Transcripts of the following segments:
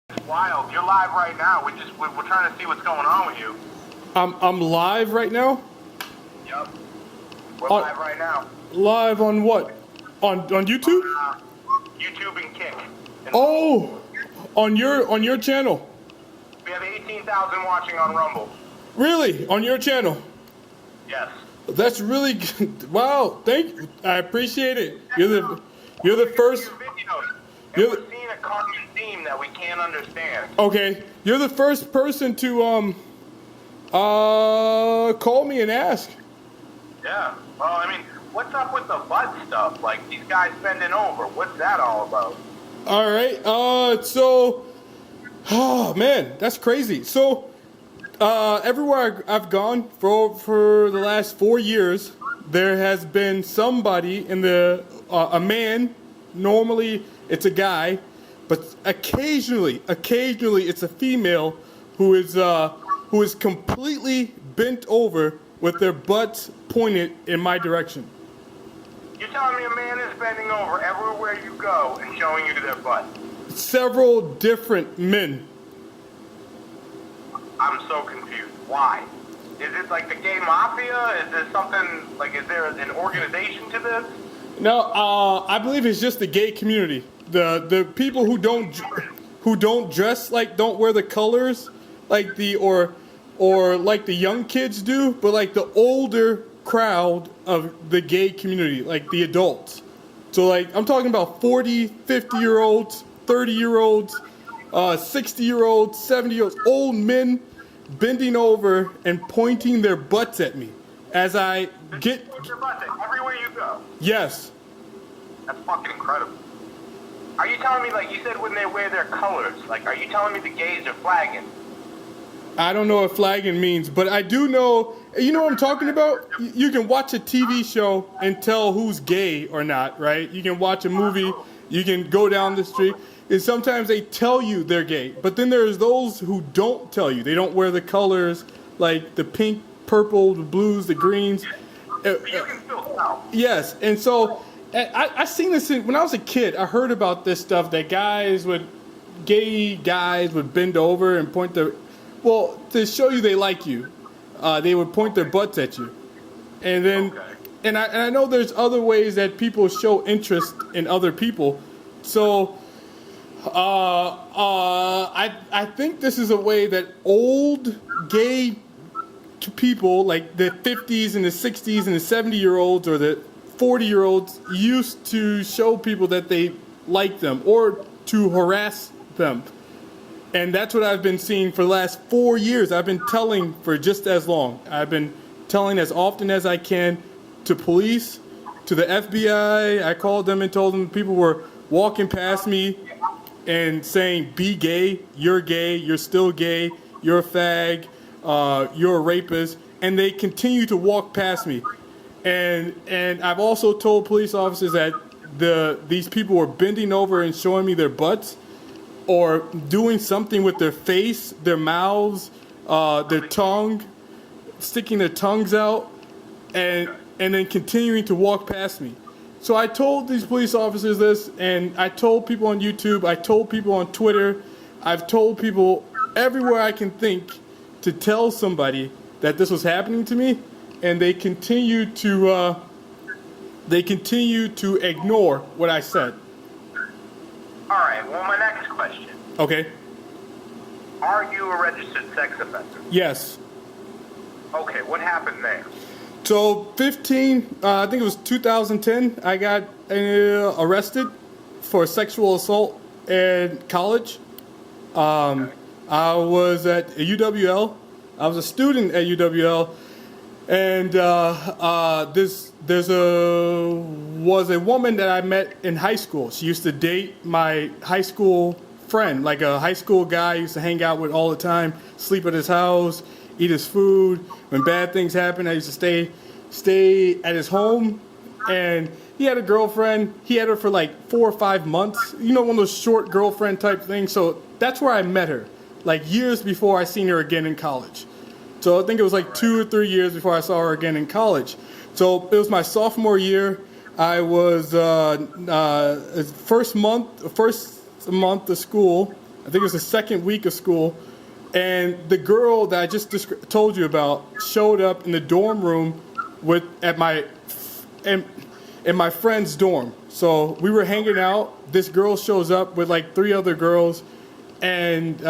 It's wild. You're live right now. We're trying to see what's going on with you. I'm live right now. Yep. We're live right now. Live on what? On YouTube? YouTube and Kick. Oh, on your channel. We have 18,000 watching on Rumble. Really? On your channel? Yes. That's really good. Wow. Thank you. I appreciate it. You're the first. We're seeing a common theme that we can't understand. Okay. You're the first person to call me and ask. Yeah. Well, I mean, what's up with the butt stuff? Like these guys bending over. What's that all about? All right. Oh man, that's crazy. So, everywhere I've gone for the last 4 years, there has been somebody in a man. Normally, it's a guy, but occasionally it's a female who is completely bent over with their butts pointed in my direction. You're telling me a man is bending over everywhere you go and showing you their butt? Several different men. I'm so confused. Why? Is it like the gay mafia? Is there something, like, is there an organization to this? No, I believe it's just the gay community. The people who don't dress like, don't wear the colors like or like the young kids do, but like the older crowd of the gay community, like the adults. So like I'm talking about 40, 50-year-olds, 30-year-olds, 60-year-olds, 70-year-olds, old men bending over and pointing their butts at me as I get. Point your butts at everywhere you go. Yes. That's fucking incredible. Are you telling me, like you said, when they wear their colors, like, are you telling me the gays are flagging? I don't know what flagging means, but I do know, you know what I'm talking about? You can watch a TV show and tell who's gay or not, right? You can watch a movie, you can go down the street, and sometimes they tell you they're gay. But then there's those who don't tell you. They don't wear the colors, like the pink, purple, the blues, the greens. You can still tell. Yes, and so I seen this when I was a kid. I heard about this stuff that gay guys would bend over and point their, well, to show you they like you, they would point their butts at you, and then, and I know there's other ways that people show interest in other people, so I think this is a way that old gay people, like the 50s and the 60s and the 70-year-olds or the 40-year-olds, used to show people that they like them or to harass them. And that's what I've been seeing for the last 4 years. I've been telling for just as long. I've been telling as often as I can to police, to the FBI. I called them and told them people were walking past me and saying, be gay, you're still gay, you're a fag, you're a rapist. And they continue to walk past me. And I've also told police officers that these people were bending over and showing me their butts, or doing something with their face, their mouths, their tongue, sticking their tongues out, and then continuing to walk past me. So I told these police officers this, and I told people on YouTube, I told people on Twitter, I've told people everywhere I can think to tell somebody that this was happening to me, and they continue to ignore what I said. All right, well, my next question. Okay. Are you a registered sex offender? Yes. Okay, what happened there? So 15, I think it was 2010, I got arrested for sexual assault in college. I was at UWL. I was a student at UWL, and was a woman that I met in high school. She used to date my high school friend, like a high school guy I used to hang out with all the time, sleep at his house, eat his food. When bad things happened, I used to stay at his home. And he had a girlfriend. He had her for like 4 or 5 months. You know, one of those short girlfriend type things. So that's where I met her, like years before I seen her again in college. So I think it was like 2 or 3 years before I saw her again in college. So it was my sophomore year. I was first month of school. I think it was the second week of school, and the girl that I just told you about showed up in the dorm room in my friend's dorm. So we were hanging out. This girl shows up with like 3 other girls, and they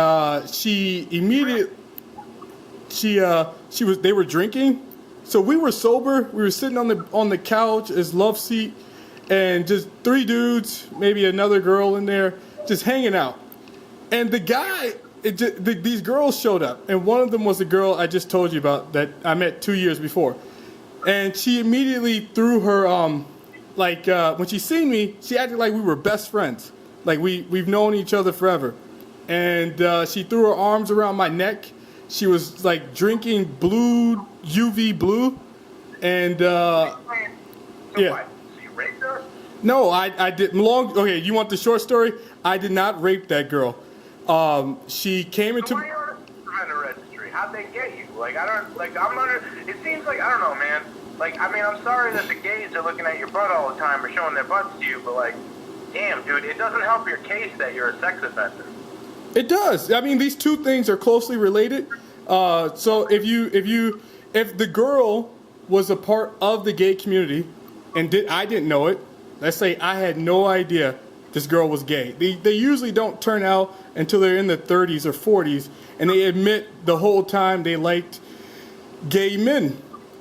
were drinking. So we were sober. We were sitting on the couch, his love seat, and just 3 dudes, maybe another girl in there, just hanging out. And the guy, these girls showed up, and one of them was the girl I just told you about that I met 2 years before. And she immediately threw her, when she seen me, she acted like we were best friends. Like we've known each other forever. And she threw her arms around my neck. She was like drinking UV blue. And, yeah. What? So you raped her? No, I didn't. Okay, you want the short story? I did not rape that girl. She came into. So why are you on the registry? How'd they get you? Like, I don't, like, I'm under, it seems like, I don't know, man. Like, I mean, I'm sorry that the gays are looking at your butt all the time or showing their butts to you, but like, damn, dude, it doesn't help your case that you're a sex offender. It does. I mean, these two things are closely related. So if the girl was a part of the gay community and I didn't know it, let's say I had no idea this girl was gay. They usually don't turn out until they're in their 30s or 40s, and they admit the whole time they liked gay men.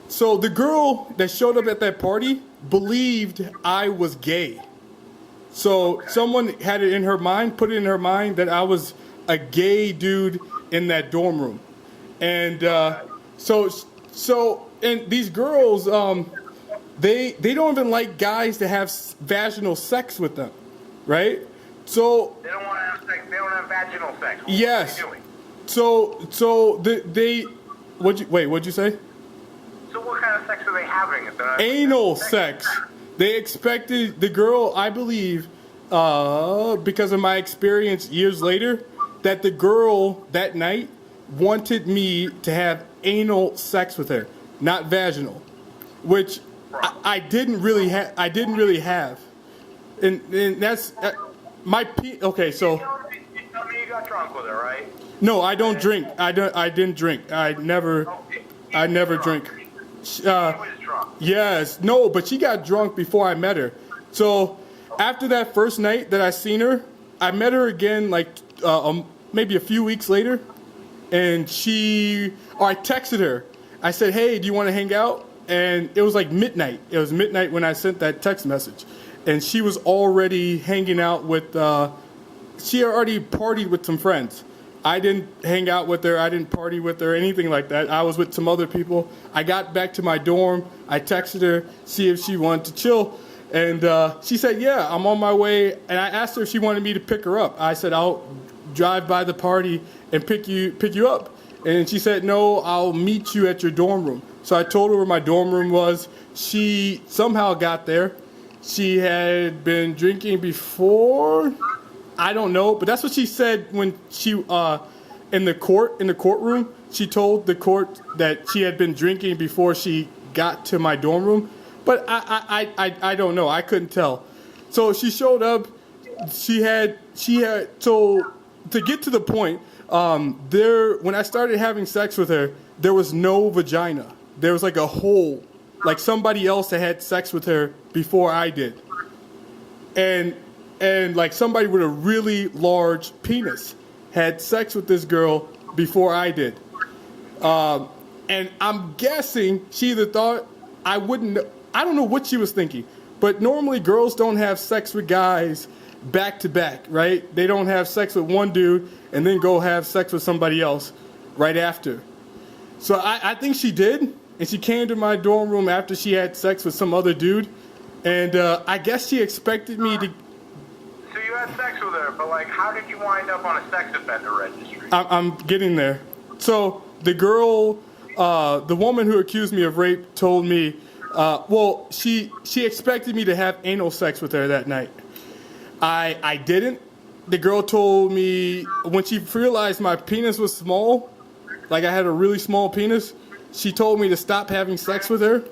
So the girl that showed up at that party believed I was gay. So Someone had it in her mind, put it in her mind that I was a gay dude in that dorm room. And and these girls, they don't even like guys to have vaginal sex with them, right? So they don't want to have sex. They don't have vaginal sex. Yes. What are they doing? What'd you say? So what kind of sex are they having? If they're Anal sex. They expected the girl, I believe, because of my experience years later, that the girl that night wanted me to have anal sex with her, not vaginal, which I didn't really have. And that's okay. So You tell me you got drunk with her, right? no, I don't drink. I didn't drink. I never drink. She was drunk. Yes, no, but she got drunk before I met her. So after that first night that I seen her, I met her again like maybe a few weeks later, and I texted her. I said, "Hey, do you want to hang out?" And it was like midnight. It was midnight when I sent that text message, and she was already hanging out with. She already partied with some friends. I didn't hang out with her. I didn't party with her, anything like that. I was with some other people. I got back to my dorm. I texted her, see if she wanted to chill. And she said, yeah, I'm on my way. And I asked her if she wanted me to pick her up. I said, I'll drive by the party and pick you up. And she said, no, I'll meet you at your dorm room. So I told her where my dorm room was. She somehow got there. She had been drinking before. I don't know, but that's what she said when she in the courtroom. She told the court that she had been drinking before she got to my dorm room, but I don't know. I couldn't tell. So she showed up. She had so to get to the point. When I started having sex with her, there was no vagina. There was like a hole, like somebody else had sex with her before I did, and like somebody with a really large penis had sex with this girl before I did. And I'm guessing she either thought I wouldn't, I don't know what she was thinking, but normally girls don't have sex with guys back to back, right? They don't have sex with one dude and then go have sex with somebody else right after. So I think she did, and she came to my dorm room after she had sex with some other dude, and I guess she expected me to. So you had sex with her, but like, how did you wind up on a sex offender registry? I'm getting there. So the girl, the woman who accused me of rape told me, she expected me to have anal sex with her that night. I didn't. The girl told me when she realized my penis was small, like I had a really small penis, she told me to stop having sex with her.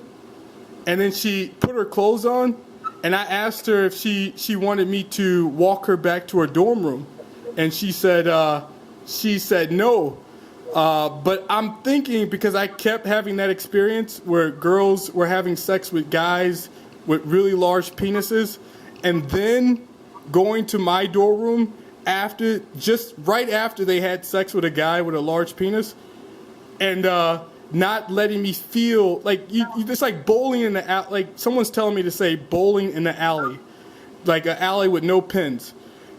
And then she put her clothes on, and I asked her if she wanted me to walk her back to her dorm room. and she said no. But I'm thinking, because I kept having that experience where girls were having sex with guys with really large penises, and then going to my dorm room right after they had sex with a guy with a large penis, and not letting me feel like it's like bowling in the alley. Like someone's telling me to say bowling in the alley, like an alley with no pins.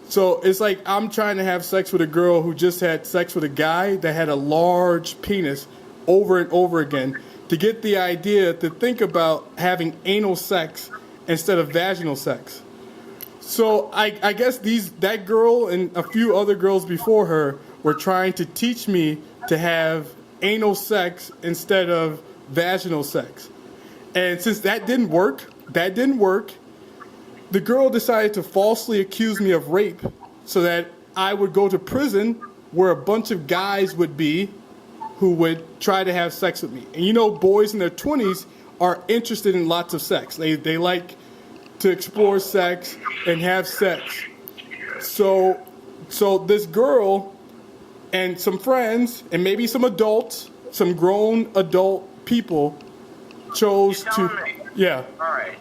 So it's like I'm trying to have sex with a girl who just had sex with a guy that had a large penis over and over again, to get the idea to think about having anal sex instead of vaginal sex. So I guess that girl and a few other girls before her were trying to teach me to have anal sex instead of vaginal sex. And since that didn't work, the girl decided to falsely accuse me of rape so that I would go to prison where a bunch of guys would be who would try to have sex with me. And you know, boys in their 20s are interested in lots of sex. They like to explore sex and have sex. So this girl and some friends and maybe some adults, some grown adult people chose to... Yeah. All right.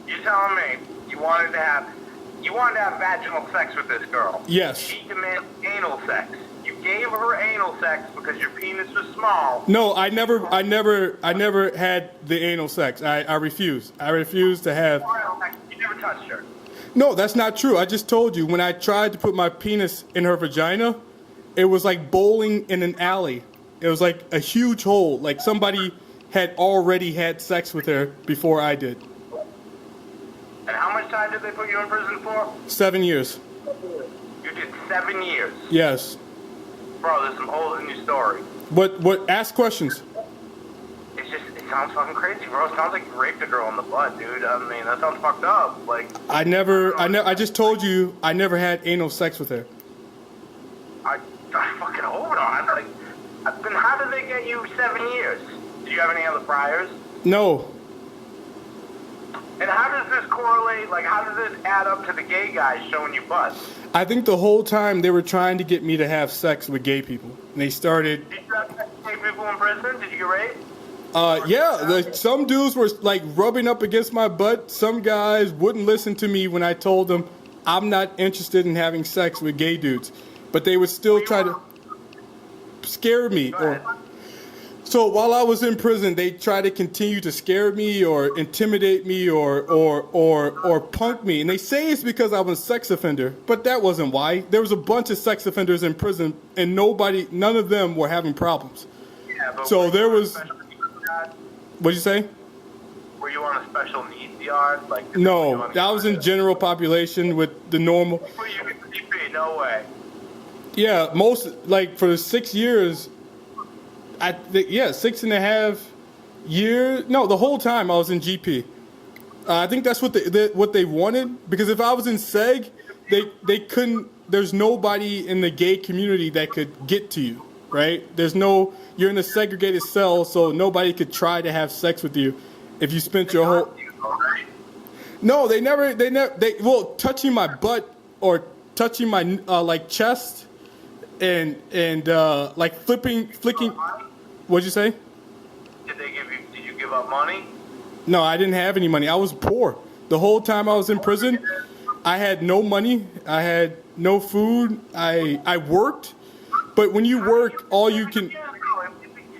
You're telling me you wanted to have vaginal sex with this girl. Yes. She demanded anal sex. You gave her anal sex because your penis was small. No, I never had the anal sex. I refused. I refused to have... You never touched her. No, that's not true. I just told you, when I tried to put my penis in her vagina, it was like bowling in an alley. It was like a huge hole, like somebody had already had sex with her before I did. And how much time did they put you in prison for? 7 years. You did 7 years? Yes. Bro, there's some holes in your story. What? Ask questions. It sounds fucking crazy, bro. It sounds like you raped a girl in the butt, dude. I mean, that sounds fucked up. Like, I just told you I never had anal sex with her. I fucking hope not. Like, then how did they get you 7 years? Do you have any other priors? No. And how does this correlate? Like, how does this add up to the gay guys showing you butts? I think the whole time they were trying to get me to have sex with gay people. And they started... Did you have sex with gay people in prison? Did you get raped? Yeah, some dudes were like rubbing up against my butt. Some guys wouldn't listen to me when I told them I'm not interested in having sex with gay dudes. But they would still try to scare me. So while I was in prison, they tried to continue to scare me or intimidate me or punk me. And they say it's because I was a sex offender, but that wasn't why. There was a bunch of sex offenders in prison, and none of them were having problems. Yeah, but so there was... What'd you say? Were you on a special needs yard? Like, no, I was in general population with the normal. Were you in GP? No way. Yeah, for the 6 years, 6.5 years. No, the whole time I was in GP. I think that's what they wanted, because if I was in SEG, they couldn't. There's nobody in the gay community that could get to you, right? You're in a segregated cell, so nobody could try to have sex with you if you spent your whole... No, they never, touching my butt or touching my, like, chest and like flicking... What'd you say? Did you give up money? No, I didn't have any money. I was poor. The whole time I was in prison, I had no money. I had no food. I worked. But when you work, all you can...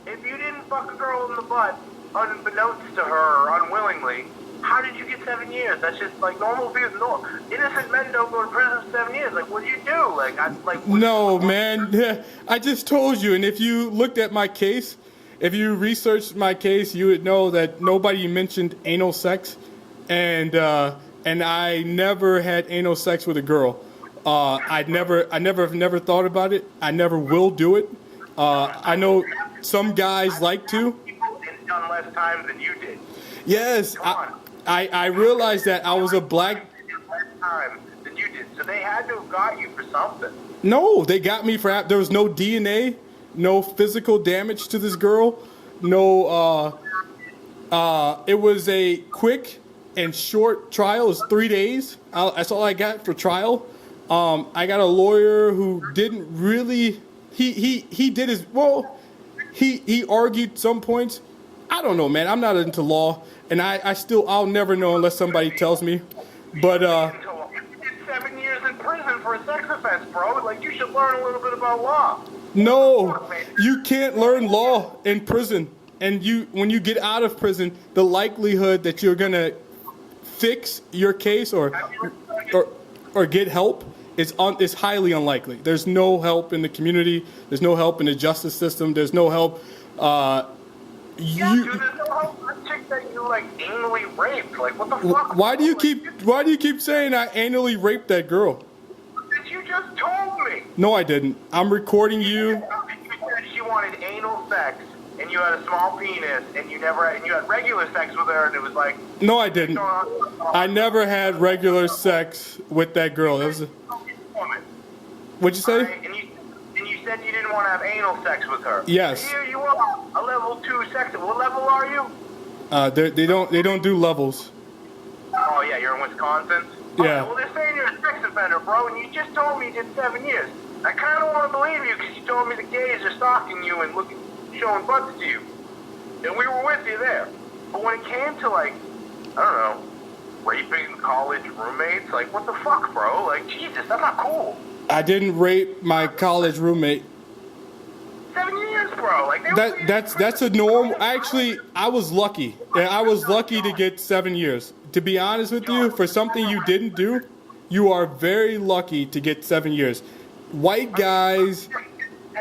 If you didn't fuck a girl in the butt, unbeknownst to her or unwillingly, how did you get 7 years? That's just like normal people. No, innocent men don't go to prison for 7 years. Like, what do you do? No, man. I just told you. And if you looked at my case, if you researched my case, you would know that nobody mentioned anal sex, and I never had anal sex with a girl. I never thought about it. I never will do it. I know some guys like to. Done less time than you did. Yes, I realized that I was a black. Less time than you did, so they had to have got you for something. No, they got me for. There was no DNA, no physical damage to this girl, no. It was a quick and short trial. It was 3 days. That's all I got for trial. I got a lawyer who didn't really. He did his well. He argued some points. I don't know, man. I'm not into law, and I'll never know unless somebody tells me. But You did 7 years in prison for a sex offense, bro. Like, you should learn a little bit about law. no, you can't learn law in prison. And when you get out of prison, the likelihood that you're gonna fix your case or get help is highly unlikely. There's no help in the community. There's no help in the justice system. There's no help. Yeah, dude, there's no help for a chick that you, like, anally raped. Like, what the fuck? Why do you keep saying I anally raped that girl? You just told me. No, I didn't. I'm recording you. You said she wanted anal sex, and you had a small penis, and you had regular sex with her, and it was like. No, I didn't. I never had regular sex with that girl. That was. What'd you say? Right, and you said you didn't want to have anal sex with her. Yes. Here you are, a level 2 sex. What level are you? They don't do levels. Oh yeah, you're in Wisconsin. Yeah. Well, they're saying you're a sex offender, bro, and you just told me you did 7 years. I kind of want to believe you because you told me the gays are stalking you and showing butts to you, and we were with you there. But when it came to, like, I don't know, raping college roommates, like, what the fuck, bro? Like, Jesus, that's not cool. I didn't rape my college roommate. 7 years, bro. Like, That's a norm. Actually, I was lucky. I was lucky to get 7 years. To be honest with you, for something you didn't do, you are very lucky to get 7 years. White guys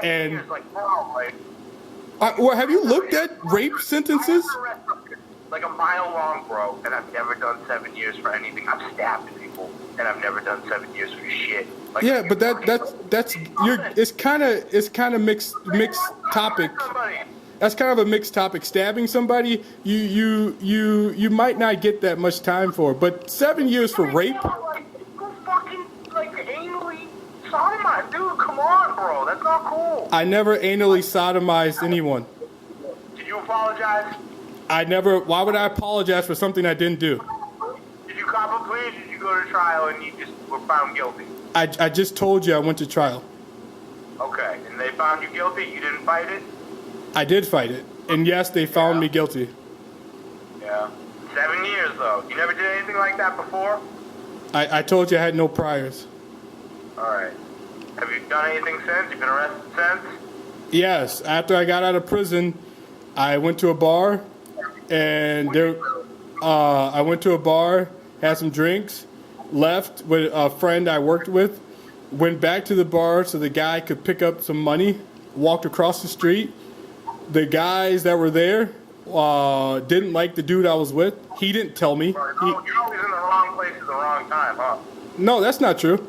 and. Well, have you looked at rape sentences? Like a mile long, bro, and I've never done 7 years for anything. I've stabbed people, and I've never done 7 years for shit. Like, yeah, but it's kind of mixed topic. That's kind of a mixed topic. Stabbing somebody, you might not get that much time for. But 7 years for rape? Go fucking, like, anally sodomize. Dude, come on, bro. That's not cool. I never anally sodomized anyone. Did you apologize? I never. Why would I apologize for something I didn't do? Did you cop a plea or did you go to trial and you just were found guilty? I just told you I went to trial. Okay, and they found you guilty? You didn't fight it? I did fight it. And yes, they found me guilty. Yeah. 7 years, though. You never did anything like that before? I told you I had no priors. Alright. Have you done anything since? You've been arrested since? Yes. After I got out of prison, I went to a bar. And I went to a bar, had some drinks, left with a friend I worked with, went back to the bar so the guy could pick up some money, walked across the street. The guys that were there didn't like the dude I was with. He didn't tell me. You're always in the wrong place at the wrong time, huh? No, that's not true.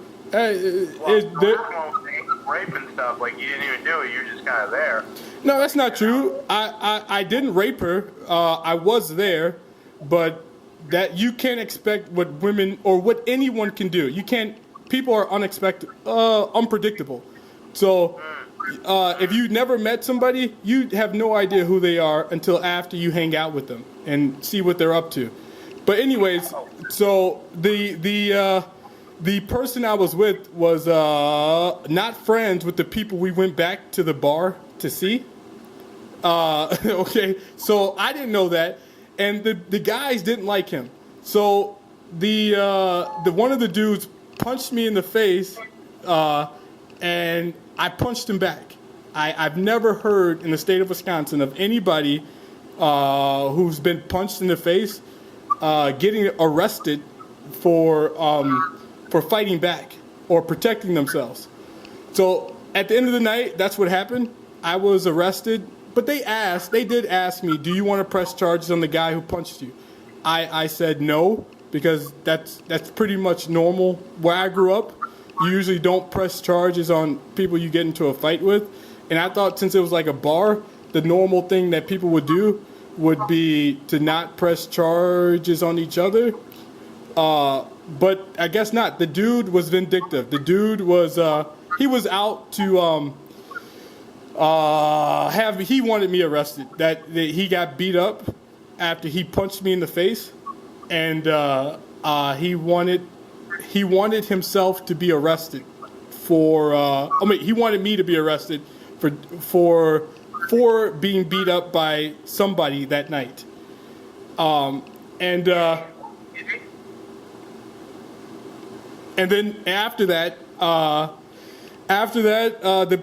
Rape and stuff, like, you didn't even do it, you're just kind of there. No, that's not true. I didn't rape her. I was there, but that you can't expect what women or what anyone can do. You can't. People are unpredictable. So if you never met somebody, you have no idea who they are until after you hang out with them and see what they're up to. But anyways, so the person I was with was not friends with the people we went back to the bar to see. Okay, so I didn't know that, and the guys didn't like him. So the one of the dudes punched me in the face, and I punched him back. I've never heard in the state of Wisconsin of anybody who's been punched in the face getting arrested for fighting back or protecting themselves. So at the end of the night, that's what happened. I was arrested, but they did ask me, do you want to press charges on the guy who punched you? I said no, because that's pretty much normal. Where I grew up, you usually don't press charges on people you get into a fight with. And I thought since it was like a bar, the normal thing that people would do would be to not press charges on each other. But I guess not. The dude was vindictive. The dude was, he was out to he wanted me arrested. That he got beat up after he punched me in the face, and he wanted he wanted himself to be arrested for. He wanted me to be arrested for being beat up by somebody that night. And then after that, the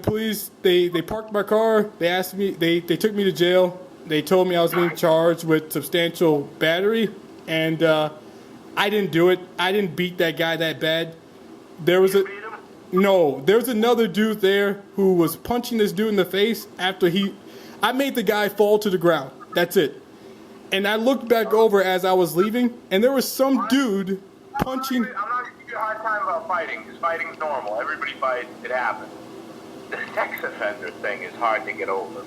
police they parked my car. They asked me. They took me to jail. They told me I was being charged with substantial battery, and I didn't do it. I didn't beat that guy that bad. There was another dude there who was punching this dude in the face after I made the guy fall to the ground. That's it. And I looked back over as I was leaving, and there was some dude punching. I'm not going to give you a hard time about fighting, because fighting's normal. Everybody fights. It happens. The sex offender thing is hard to get over.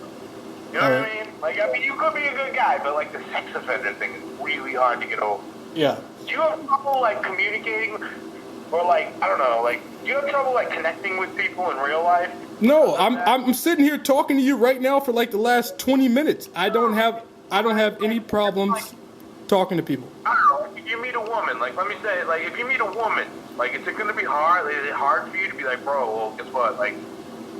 You know what I mean? Like, you could be a good guy, but, like, the sex offender thing is really hard to get over. Yeah. Do you have trouble, like, communicating, or, like, I don't know, like, do you have trouble, like, connecting with people in real life? No, I'm sitting here talking to you right now for, like, the last 20 minutes. I don't have any problems talking to people. I don't know, if you meet a woman, like, let me say, like, if you meet a woman, like, is it going to be hard? Is it hard for you to be like, bro, well, guess what? Like,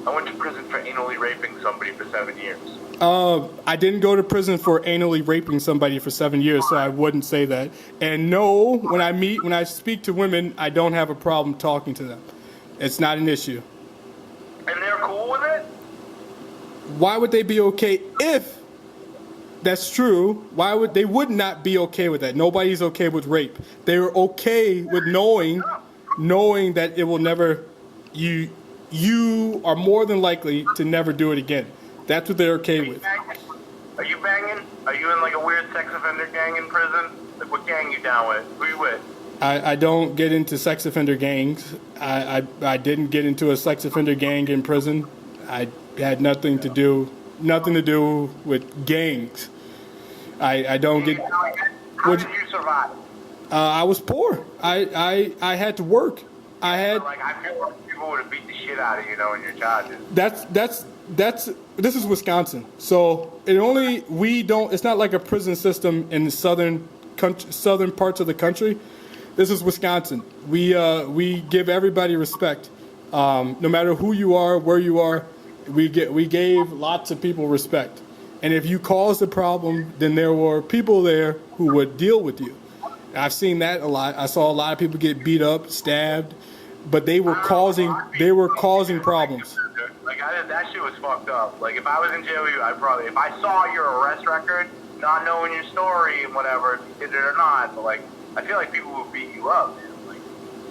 I went to prison for anally raping somebody for 7 years. I didn't go to prison for anally raping somebody for 7 years, so I wouldn't say that. And no, when I speak to women, I don't have a problem talking to them. It's not an issue. And they're cool with it? Why would they be okay if that's true? They would not be okay with that? Nobody's okay with rape. They were okay with knowing that it will never. You are more than likely to never do it again. That's what they're okay with. Are you banging? Are you in like a weird sex offender gang in prison? Like, what gang you down with? Who you with? I don't get into sex offender gangs. I didn't get into a sex offender gang in prison. I had nothing to do with gangs. I don't get. How did you survive? I was poor. I had to work. I feel like people would have beat the shit out of you knowing your charges. This is Wisconsin, so it's not like a prison system in the southern parts of the country. This is Wisconsin. We give everybody respect, no matter who you are, where you are. We gave lots of people respect, and if you caused a problem, then there were people there who would deal with you. I've seen that a lot. I saw a lot of people get beat up, stabbed, but they were causing problems. Like, that shit was fucked up. Like, if I was in jail with you, if I saw your arrest record, not knowing your story and whatever, if you did it or not, but, like, I feel like people would beat you up, man. Like,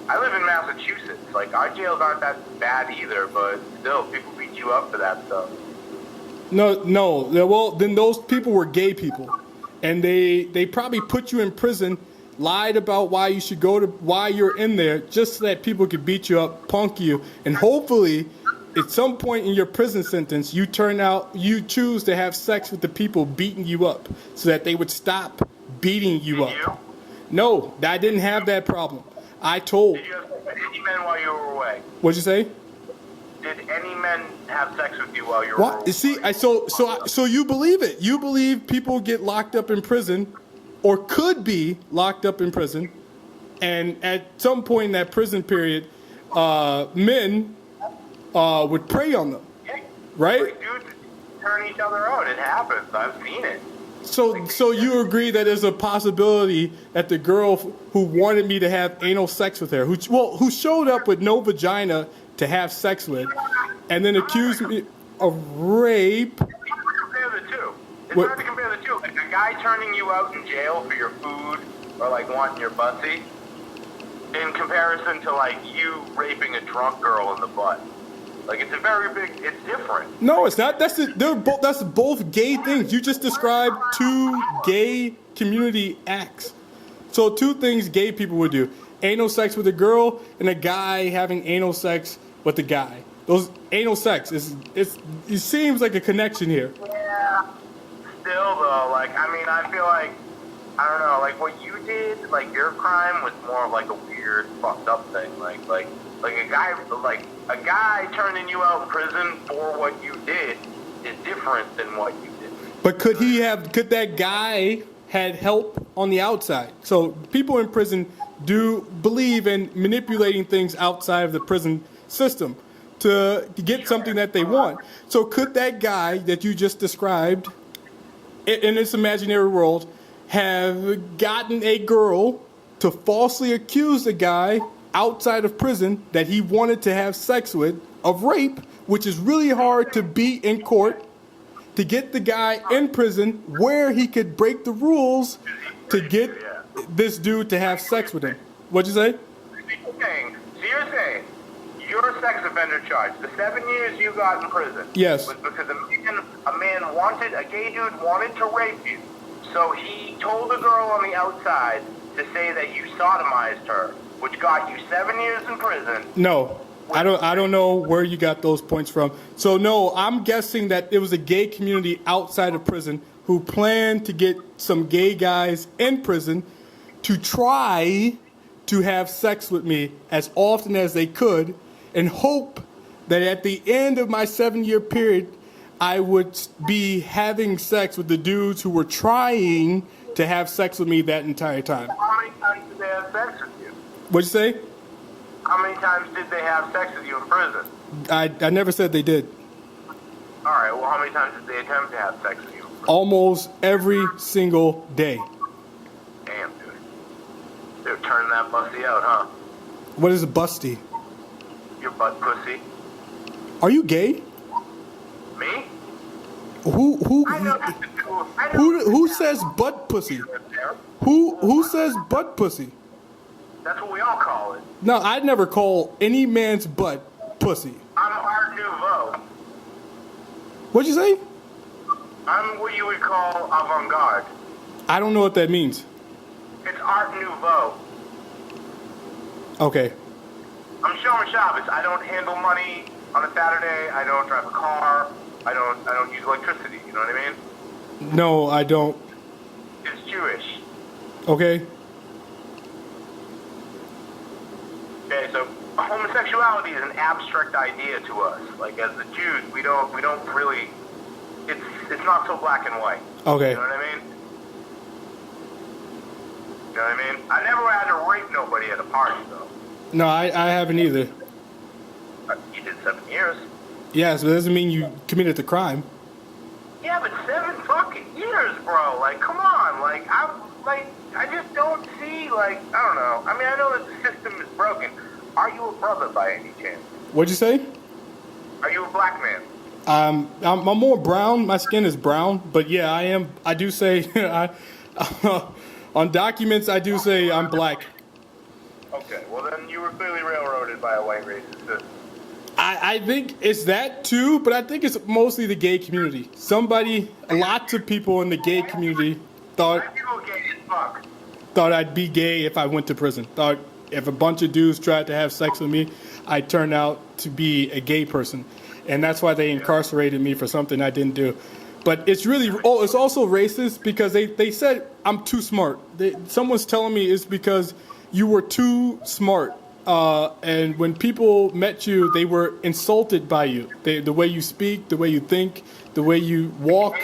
I live in Massachusetts. Like, our jails aren't that bad either, but still, people beat you up for that stuff. No. Well, then those people were gay people, and they probably put you in prison, lied about why you're in there, just so that people could beat you up, punk you, and hopefully, at some point in your prison sentence, you choose to have sex with the people beating you up, so that they would stop beating you up. You? No, I didn't have that problem. Did you have sex with any men while you were away? What'd you say? Did any men have sex with you while you were away? See, so you believe it? You believe people get locked up in prison, or could be locked up in prison, and at some point in that prison period, men would prey on them, right? Like, dudes turn each other out. It happens. I've seen it. So you agree that there's a possibility that the girl who wanted me to have anal sex with her, who showed up with no vagina to have sex with, and then accused me of rape. It's hard to compare the two. Like, a guy turning you out in jail for your food or, like, wanting your bussy, in comparison to, like, you raping a drunk girl in the butt. Like, it's it's different. No, it's not. That's both gay things. You just described two gay community acts. So two things gay people would do: anal sex with a girl and a guy having anal sex with a guy. Those anal sex it seems like a connection here. Yeah. Still though, like, I mean, I feel like, I don't know, like what you did, like your crime was more of like a weird, fucked up thing. Like a guy turning you out in prison for what you did is different than what you did. But could that guy had help on the outside? So people in prison do believe in manipulating things outside of the prison system to get something that they want. So could that guy that you just described in this imaginary world have gotten a girl to falsely accuse a guy outside of prison that he wanted to have sex with of rape, which is really hard to beat in court, to get the guy in prison where he could break the rules to get this dude to have sex with him? What'd you say? So you're saying your sex offender charge, the 7 years you got in prison, Yes. was because a gay dude wanted to rape you. So he told the girl on the outside to say that you sodomized her, which got you 7 years in prison. No. I don't know where you got those points from. So no, I'm guessing that it was a gay community outside of prison who planned to get some gay guys in prison to try to have sex with me as often as they could and hope that at the end of my 7-year period, I would be having sex with the dudes who were trying to have sex with me that entire time. How many times did they have sex with you? What'd you say? How many times did they have sex with you in prison? I never said they did. All right, well, how many times did they attempt to have sex with you in prison? Almost every single day. Damn, dude. They're turning that busty out, huh? What is a busty? Your butt pussy. Are you gay? Me? Who says butt pussy? Who says butt pussy? That's what we all call it. No, I'd never call any man's butt pussy. I'm Art Nouveau. What'd you say? I'm what you would call avant-garde. I don't know what that means. It's Art Nouveau. Okay. I'm Shomer Shabbos. I don't handle money on a Saturday. I don't drive a car. I don't use electricity. You know what I mean? No, I don't. It's Jewish. Okay. Okay, so homosexuality is an abstract idea to us. Like as the Jews, we don't really. It's not so black and white. Okay. You know what I mean? You know what I mean? I never had to rape nobody at a party though. No, I haven't either. You did 7 years. Yes, but it doesn't mean you committed the crime. Yeah, but 7 fucking years, bro. Like, come on. Like, I just don't see, like, I don't know. I mean, I know that the system is broken. Are you a brother by any chance? What'd you say? Are you a black man? I'm more brown. My skin is brown, but yeah, I am. I do say, on documents, I do say I'm black. Okay, well then you were clearly railroaded by a white racist system. I think it's that too, but I think it's mostly the gay community. Lots of people in the gay community thought I'd be gay if I went to prison. Thought if a bunch of dudes tried to have sex with me, I'd turn out to be a gay person. And that's why they incarcerated me for something I didn't do. But it's really, it's also racist because they said I'm too smart. Someone's telling me it's because you were too smart. And when people met you, they were insulted by you. The way you speak, the way you think, the way you walk.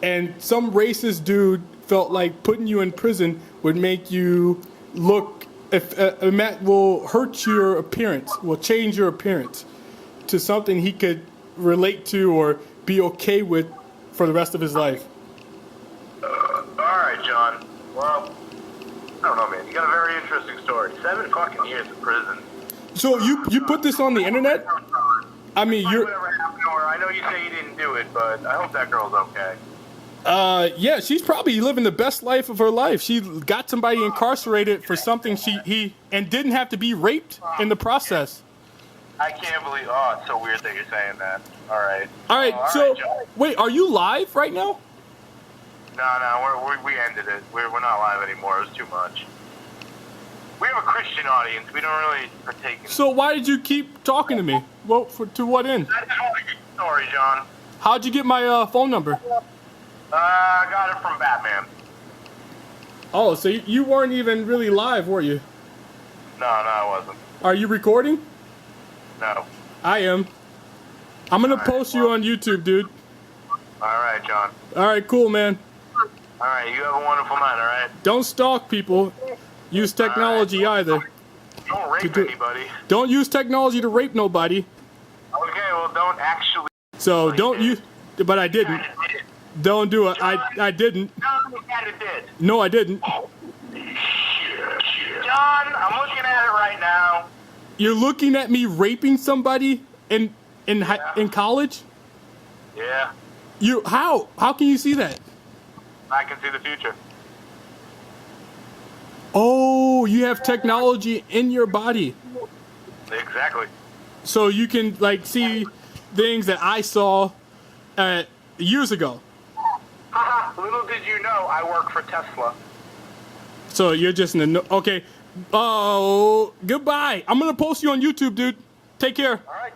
And some racist dude felt like putting you in prison would make you look, will hurt your appearance, will change your appearance to something he could relate to or be okay with for the rest of his life. All right, John. Well, I don't know, man. You got a very interesting story. 7 fucking years in prison. So you put this on the internet? I mean, Whatever happened to her. I know you say you didn't do it, but I hope that girl's okay. Yeah, she's probably living the best life of her life. She got somebody incarcerated for something and didn't have to be raped in the process. I can't believe. Oh, it's so weird that you're saying that. All right. All right. So John. wait, are you live right now? No, we ended it. We're not live anymore. It was too much. We have a Christian audience. We don't really partake in. So why did you keep talking to me? Well, to what end? That's a good story, John. How'd you get my phone number? I got it from Batman. Oh, so you weren't even really live, were you? No, I wasn't. Are you recording? No. I am. I'm gonna post you on YouTube, dude. All right, John. All right, cool, man. All right, you have a wonderful night, all right? Don't stalk people. use technology either. Don't rape anybody. Don't use technology to rape nobody. Okay, well, don't actually. So don't use. But I didn't. Don't do it. I didn't. No, you kinda did. No, I didn't. John, I'm looking at it right now. You're looking at me raping somebody in college? Yeah, You how? How can you see that? I can see the future. Oh, you have technology in your body. Exactly. So you can like see things that I saw years ago. Haha, little did you know I work for Tesla. So you're just in the okay. Oh, goodbye. I'm gonna post you on YouTube, dude. Take care. All right.